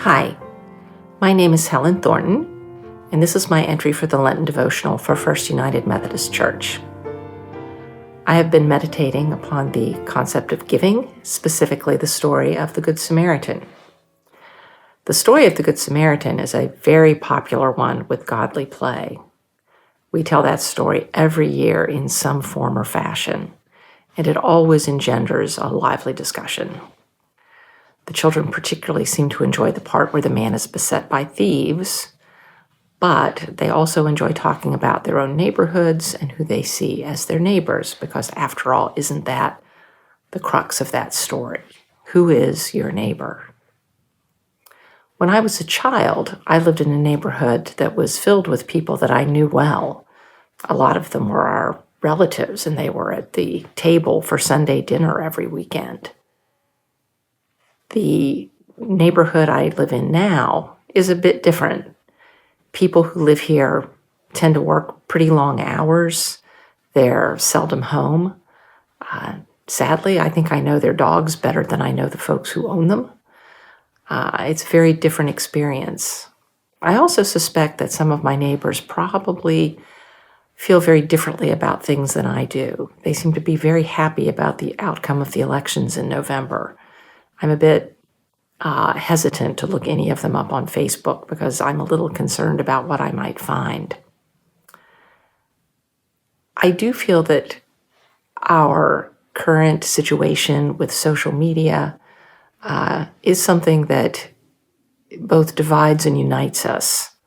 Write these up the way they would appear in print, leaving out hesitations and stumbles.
Hi, my name is Helen Thornton, and this is my entry for the Lenten Devotional for First United Methodist Church. I have been meditating upon the concept of giving, specifically the story of the Good Samaritan. The story of the Good Samaritan is a very popular one with godly play. We tell that story every year in some form or fashion, and it always engenders a lively discussion. The children particularly seem to enjoy the part where the man is beset by thieves, but they also enjoy talking about their own neighborhoods and who they see as their neighbors, because after all, isn't that the crux of that story? Who is your neighbor? When I was a child, I lived in a neighborhood that was filled with people that I knew well. A lot of them were our relatives, and they were at the table for Sunday dinner every weekend. The neighborhood I live in now is a bit different. People who live here tend to work pretty long hours. They're seldom home. Sadly, I think I know their dogs better than I know the folks who own them. It's a very different experience. I also suspect that some of my neighbors probably feel very differently about things than I do. They seem to be very happy about the outcome of the elections in November. I'm a bit hesitant to look any of them up on Facebook because I'm a little concerned about what I might find. I do feel that our current situation with social media is something that both divides and unites us.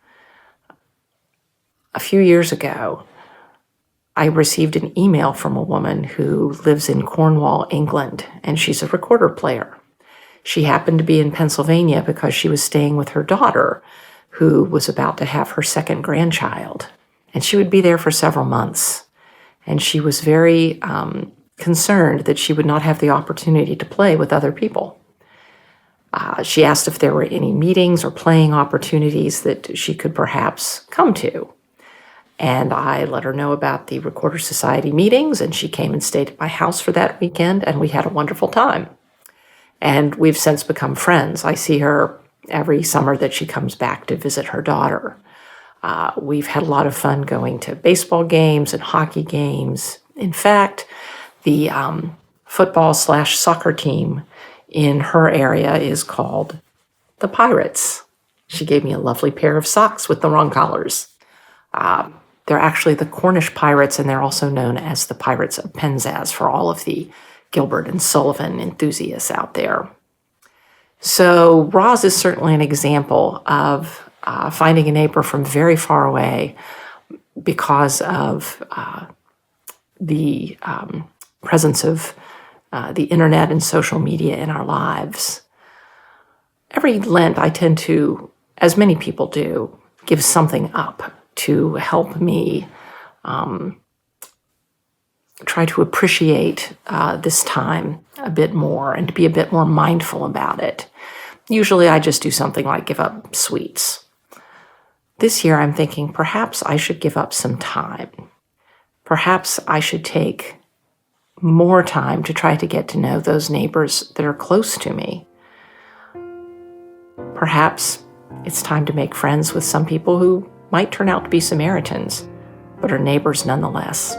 A few years ago, I received an email from a woman who lives in Cornwall, England, and she's a recorder player. She happened to be in Pennsylvania because she was staying with her daughter, who was about to have her second grandchild, and she would be there for several months. And she was very concerned that she would not have the opportunity to play with other people. She asked if there were any meetings or playing opportunities that she could perhaps come to. And I let her know about the Recorder Society meetings, and she came and stayed at my house for that weekend, and we had a wonderful time. And we've since become friends. I see her every summer that she comes back to visit her daughter. We've had a lot of fun going to baseball games and hockey games. In fact, the football/soccer team in her area is called the Pirates. She gave me a lovely pair of socks with the wrong collars. They're actually the Cornish Pirates, and they're also known as the Pirates of Penzance for all of the Gilbert and Sullivan enthusiasts out there. So Roz is certainly an example of finding a neighbor from very far away because of the presence of the internet and social media in our lives. Every Lent, I tend to, as many people do, give something up to help me try to appreciate this time a bit more and to be a bit more mindful about it. Usually I just do something like give up sweets. This year I'm thinking perhaps I should give up some time. Perhaps I should take more time to try to get to know those neighbors that are close to me. Perhaps it's time to make friends with some people who might turn out to be Samaritans, but are neighbors nonetheless.